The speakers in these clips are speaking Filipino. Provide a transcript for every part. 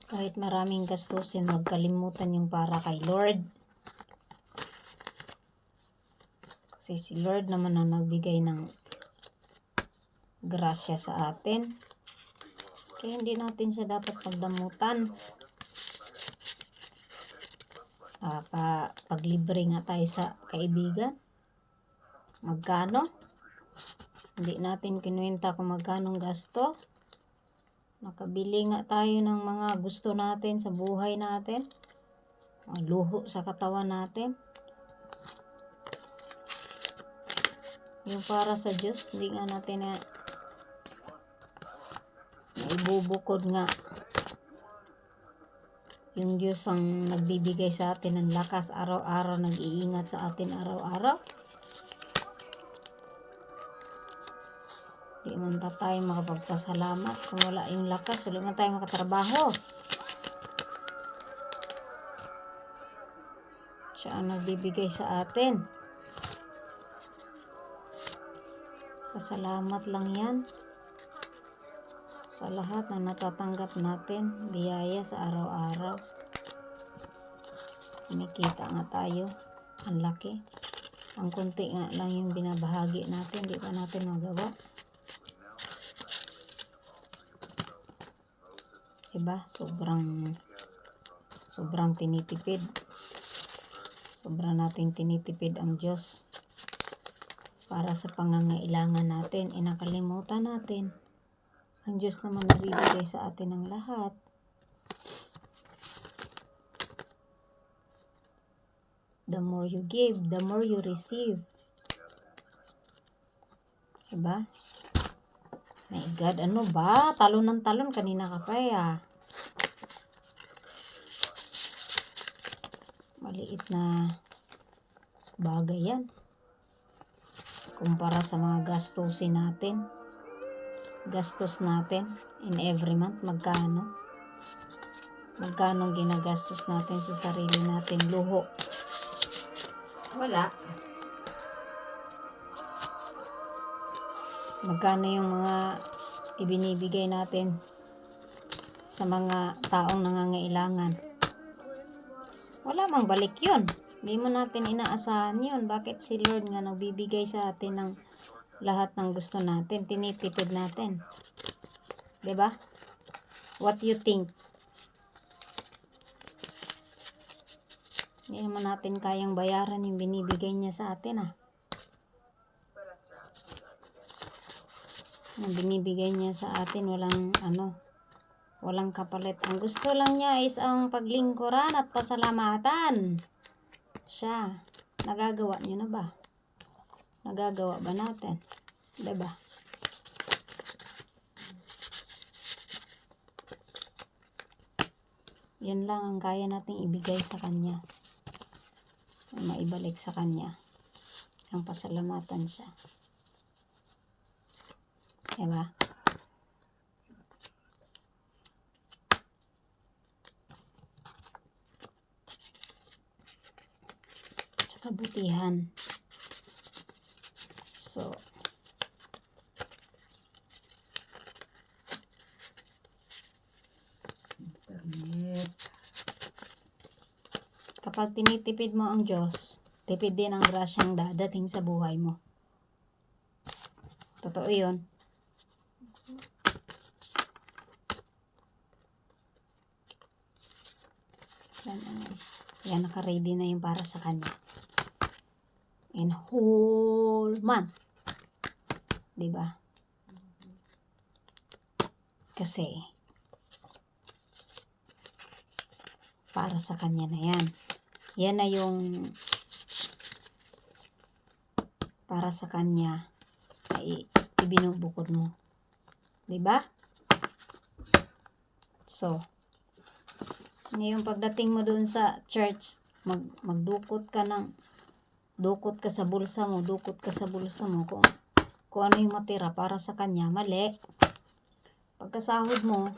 Kahit maraming gastusin, huwag kalimutan yung para kay Lord. Kasi si Lord naman ang nagbigay ng grasya sa atin. Kaya hindi natin siya dapat pagdamutan. Paglibre nga tayo sa kaibigan. Magkano? Hindi natin kinuwenta kung magkano gasto. Nakabili nga tayo ng mga gusto natin sa buhay natin. Mga luho sa katawan natin. Yung para sa Diyos, hindi nga natin na ibubukod nga. Yung Diyos ang nagbibigay sa atin ng lakas araw-araw, nag-iingat sa atin araw-araw. Hindi man tayo makapagpasalamat. Kung wala yung lakas, wala man tayo makatrabaho. Siya ang nagbibigay sa atin. Pasalamat lang yan sa lahat na natatanggap natin, biyaya sa araw-araw. Kinikita nga tayo, ang laki. Ang kunti nga lang yung binabahagi natin, di pa natin magawa. Diba? Sobrang tinitipid. Sobrang nating tinitipid ang Diyos para sa pangangailangan natin. Inakalimutan natin. Ang Diyos naman nabibigay sa atin ng lahat. The more you give, the more you receive. Diba? My God, ano ba? Talon ng talon, kanina ka pa Maliit na bagay yan. Kumpara sa mga gastusin natin. Gastos natin in every month, magkano ginagastos natin sa sarili natin, luho, wala. Magkano yung mga ibinibigay natin sa mga taong nangangailangan, wala mang balik yun. Hindi mo natin inaasahan yun. Bakit si Lord nga nagbibigay sa atin ng lahat ng gusto natin, tinitipid natin. Diba? What you think? Hindi naman natin kayang bayaran yung binibigay niya sa atin Yung binibigay niya sa atin, walang kapalit. Ang gusto lang niya is ang paglingkuran at pasalamatan. Siya, nagagawa niya na ba? Nagagawa ba natin? Diba? Yan lang ang kaya nating ibigay sa Kanya. Maibalik sa Kanya. Ang pasalamatan siya. Diba? Tsaka kabutihan. So, internet. Kapag tinitipid mo ang Diyos, tipid din ang grasyang dadating sa buhay mo. Totoo yun. Yan, naka-ready na yung para sa Kanya. In whole month. Diba? Kasi, para sa Kanya na yan. Yan na yung para sa Kanya ay ibinubukod mo. Diba? So, ngayong pagdating mo dun sa church, magdukot ka sa bulsa mo, kung ano yung matira para sa Kanya, mali. Pagkasahod mo,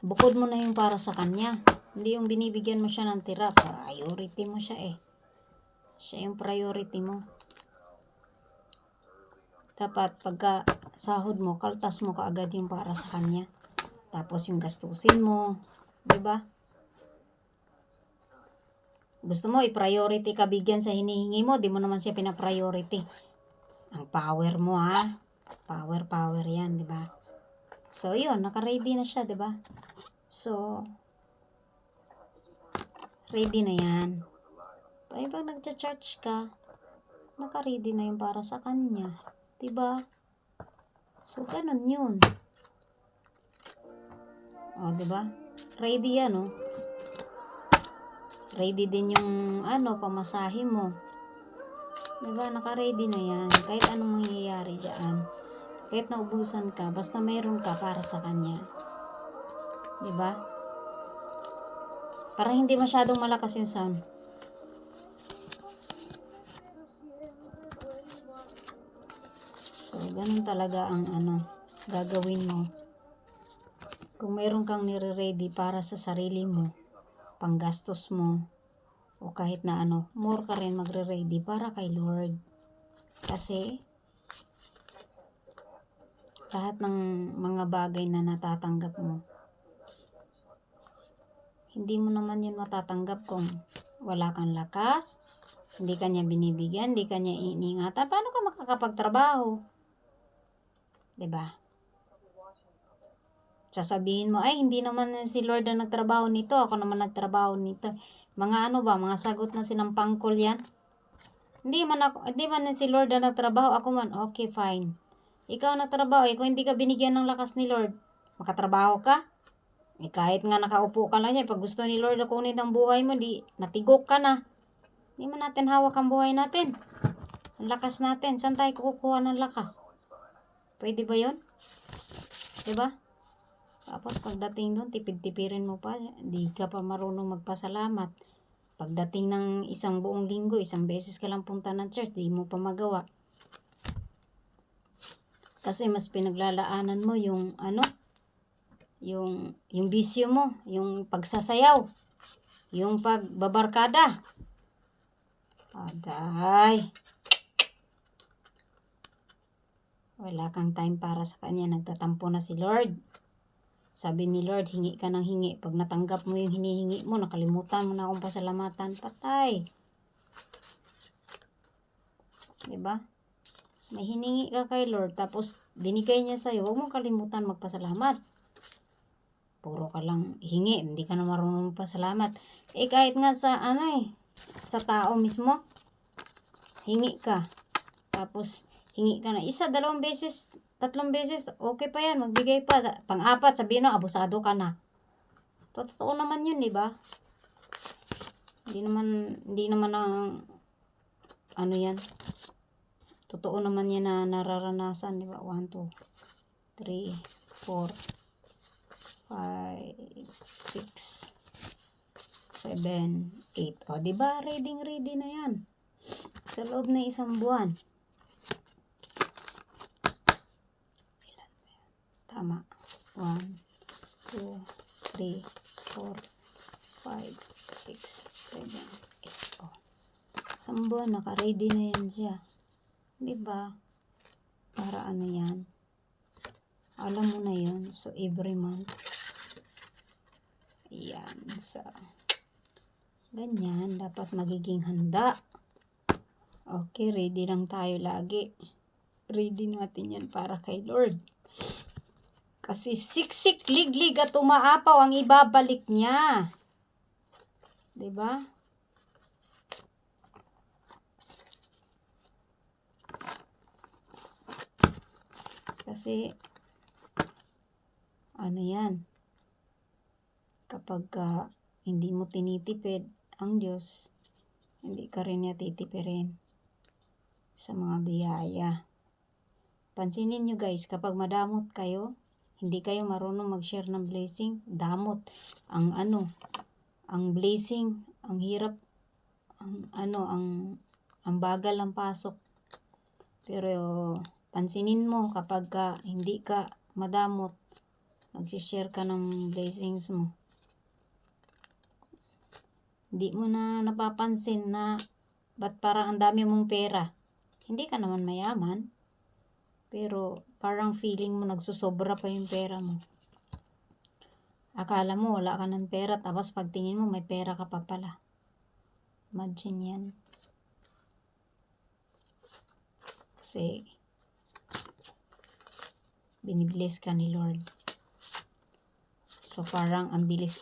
bukod mo na yung para sa Kanya. Hindi yung binibigyan mo siya ng tira, priority mo siya Siya yung priority mo. Dapat pagka sahod mo, kaltas mo kaagad yung para sa Kanya. Tapos yung gastusin mo, 'di ba? Gusto mo i-priority ka bigyan sa hinihingi mo, di mo naman siya pina-priority. Ang power mo ha. Power 'yan, 'di ba? So, 'yun, naka-ready na siya, 'di ba? So, ready na 'yan. Pag nagcha-charge ka, naka-ready na 'yung para sa kanya, 'di ba? So, ganun 'yun. Oh, 'di ba? Ready 'yan, oh. Ready din yung pamasahe mo. 'Di ba? Naka-ready na 'yan. Kahit anong mangyayari diyan. Kahit naubusan ka, basta mayroon ka para sa kanya. 'Di ba? Para hindi masyadong malakas yung sound. So, ganun talaga ang gagawin mo. Kung mayroon kang nire-ready para sa sarili mo, panggastos mo, o kahit na more ka rin magre-ready para kay Lord. Kasi, lahat ng mga bagay na natatanggap mo, hindi mo naman yun matatanggap kung wala kang lakas, hindi ka niya binibigyan, hindi ka niya iniingatan. Paano ka makakapagtrabaho? 'Di ba? Sasabihin mo, ay hindi naman si Lord ang nagtrabaho nito, ako naman nagtrabaho nito. Mga mga sagot na sinampangkol yan. Hindi man si Lord ang nagtrabaho, ako man, okay, fine. Ikaw nagtrabaho, kung hindi ka binigyan ng lakas ni Lord, makatrabaho ka? Kahit nga nakaupo ka lang siya, pag gusto ni Lord na kunin ang buhay mo, natigok ka na. Hindi man natin hawak ang buhay natin. Ang lakas natin, saan tayo kukuha ng lakas? Pwede ba yun? Diba? Tapos pagdating doon, tipid-tipirin mo pa, hindi ka pa marunong magpasalamat. Pagdating ng isang buong linggo, isang beses ka lang punta ng church, di mo pa magawa. Kasi mas pinaglalaanan mo yung yung bisyo mo, yung pagsasayaw, yung pagbabarkada. Aday. Wala kang time para sa kanya, nagtatampo na si Lord. Sabi ni Lord, hingi ka ng hingi. Pag natanggap mo yung hinihingi mo, nakalimutan mo na akong pasalamatan, patay. Diba? May hiningi ka kay Lord, tapos binigay niya sa'yo, huwag mong kalimutan magpasalamat. Puro ka lang hingi, hindi ka na marunong magpasalamat. Kahit nga sa sa tao mismo, hingi ka. Tapos, hingi ka na 1, 2 beses, 3 beses, okay pa yan, magbigay pa. Pang-4, sabihin mo, abusado ka na. Totoo naman yun, di ba? Hindi naman ang, yan. Totoo naman yan na nararanasan, di ba? 1, 2, 3, 4, 5, 6, 7, 8. O, di ba? Ready na yan. Sa loob ng 1 buwan. Tama. 1, 2, 3, 4, 5, 6, 7, 8. Oh. 1 buwan, naka-ready na yan siya. Diba? Para yan? Alam mo na yun. So, every month. Ayan. So, ganyan. Dapat magiging handa. Okay, ready lang tayo lagi. Ready natin yan para kay Lord. Kasi siksik, liglig at umaapaw ang ibabalik niya. 'Di ba? Kasi yan? Kapag hindi mo tinitipid ang Diyos, hindi ka rin niya titipirin sa mga biyaya. Pansinin nyo guys, kapag madamot kayo, hindi kayo marunong mag-share ng blessing, damot. Ang blessing, ang hirap, ang bagal ng pasok. Pero pansinin mo kapag hindi ka madamot, mag-share ka ng blessings mo. Hindi mo na napapansin na ba't parang ang dami mong pera. Hindi ka naman mayaman, pero parang feeling mo nagsusobra pa yung pera mo. Akala mo wala ka ng pera, tapos pagtingin mo may pera ka pa pala. Imagine yan. Kasi binibless ka ni Lord. So parang ang bilis,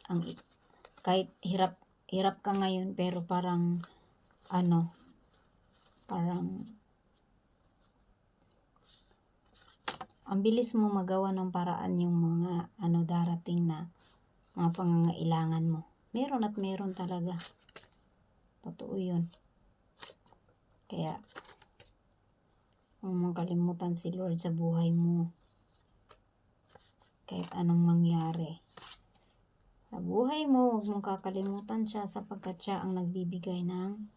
kahit hirap ka ngayon, pero parang parang ang bilis mo magawa ng paraan yung mga darating na mga pangangailangan mo. Meron at meron talaga. Totoo yun. Kaya huwag mong kalimutan si Lord sa buhay mo. Kahit anong mangyari sa buhay mo, huwag mong kakalimutan siya, sapagkat siya ang nagbibigay ng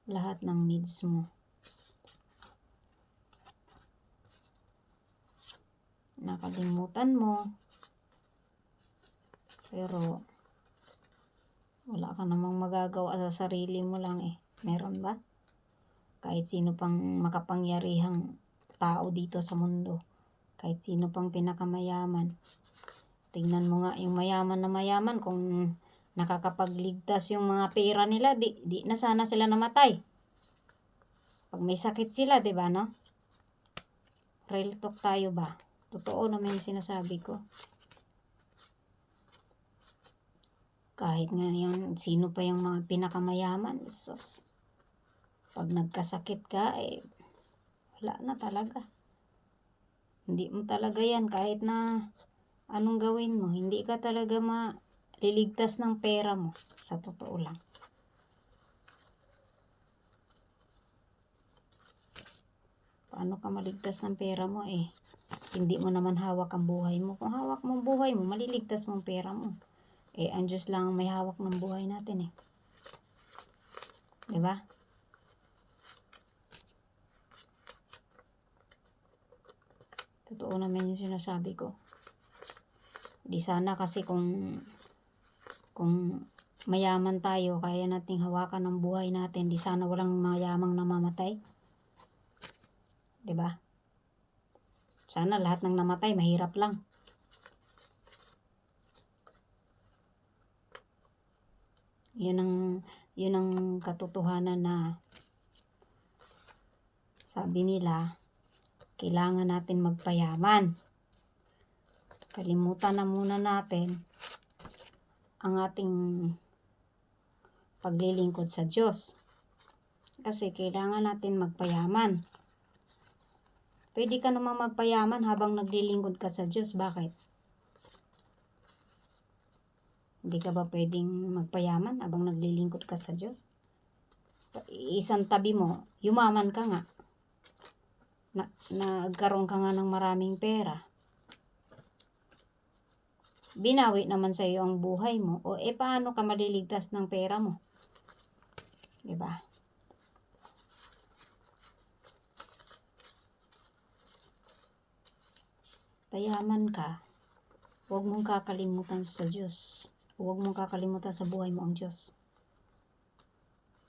lahat ng needs mo. Nakalimutan mo, pero wala ka namang magagawa sa sarili mo lang eh. Meron ba? Kahit sino pang makapangyarihang tao dito sa mundo, kahit sino pang pinakamayaman, tingnan mo nga yung mayaman na mayaman, kung nakakapagligtas yung mga pera nila, di na sana sila namatay. Pag may sakit sila, diba, no? Real talk tayo ba? Totoo naman yung sinasabi ko. Kahit nga yung sino pa yung mga pinakamayaman, sus, pag nagkasakit ka, wala na talaga. Hindi mo talaga yan, kahit na anong gawin mo, hindi ka talaga maliligtas ng pera mo. Sa totoo lang. Paano ka maligtas ng pera mo hindi mo naman hawak ang buhay mo. Kung hawak mo ang buhay mo, maliligtas mo ang pera mo. Ang Diyos lang ang may hawak ng buhay natin Diba? Totoo naman yung sinasabi ko. Di sana kasi kung mayaman tayo, kaya nating hawakan ng buhay natin, di sana walang mayamang namamatay. Diba? Sana lahat ng namatay mahirap lang. Yun ang katotohanan na sabi nila, kailangan natin magpayaman. Kalimutan na muna natin ang ating paglilingkod sa Diyos. Kasi kailangan natin magpayaman. Pwede ka namang magpayaman habang naglilingkod ka sa Diyos. Bakit? Hindi ka ba pwedeng magpayaman habang naglilingkod ka sa Diyos? Isang tabi mo, yumaman ka nga. Nagkaroon ka nga ng maraming pera. Binawi naman sa iyo ang buhay mo. Paano ka maliligtas ng pera mo? Diba? Payaman ka, huwag mong kakalimutan sa Diyos. Huwag mong kakalimutan sa buhay mo ang Diyos.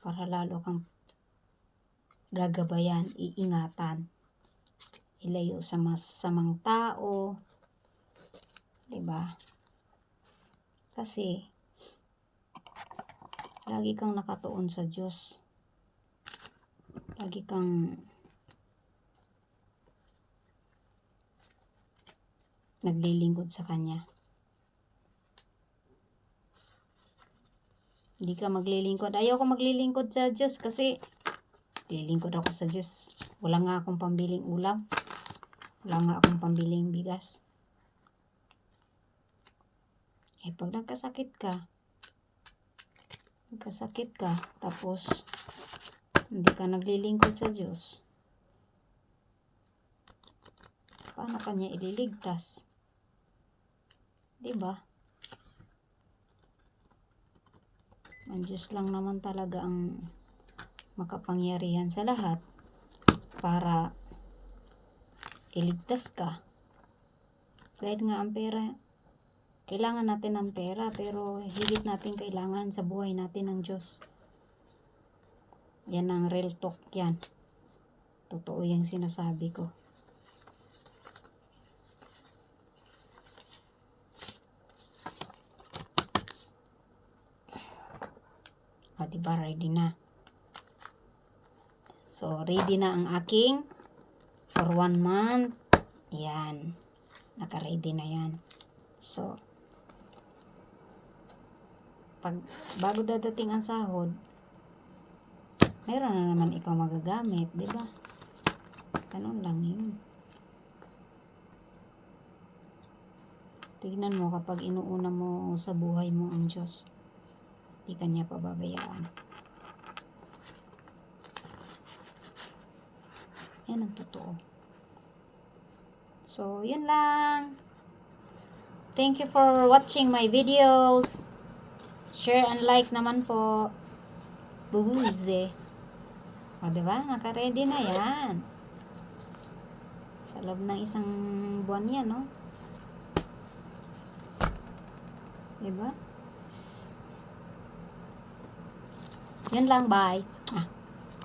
Para lalo kang gagabayan, iingatan, ilayo sa masamang tao. Diba? Kasi lagi kang nakatuon sa Diyos. Lagi kang naglilingkod sa Kanya. Hindi ka maglilingkod. Ayaw ko maglilingkod sa Diyos kasi lilingkod ako sa Diyos. Wala nga akong pambiling ulam. Wala nga akong pambiling bigas. Pag nagkasakit ka, tapos hindi ka naglilingkod sa Diyos, paano Kanya ililigtas? Diba? Ang Diyos lang naman talaga ang makapangyarihan sa lahat para iligtas ka. Dahil nga ang pera, kailangan natin ng pera, pero higit natin kailangan sa buhay natin ng Diyos. Yan ang real talk yan. Totoo yung sinasabi ko. Diba, ready na. So, ready na ang aking for 1 month. Yan. Naka-ready na yan. So, bago dadating ang sahod, meron na naman ikaw magagamit, di ba? Ganun lang yun. Tignan mo kapag inuuna mo sa buhay mo ang Diyos, di kanya pababayaan. Yan ang totoo. So, yun lang. Thank you for watching my videos. Share and like naman po. Bubuze. O, diba? Naka-ready na yan. Sa loob ng isang buwan yan, no? Diba? Yun lang, bye.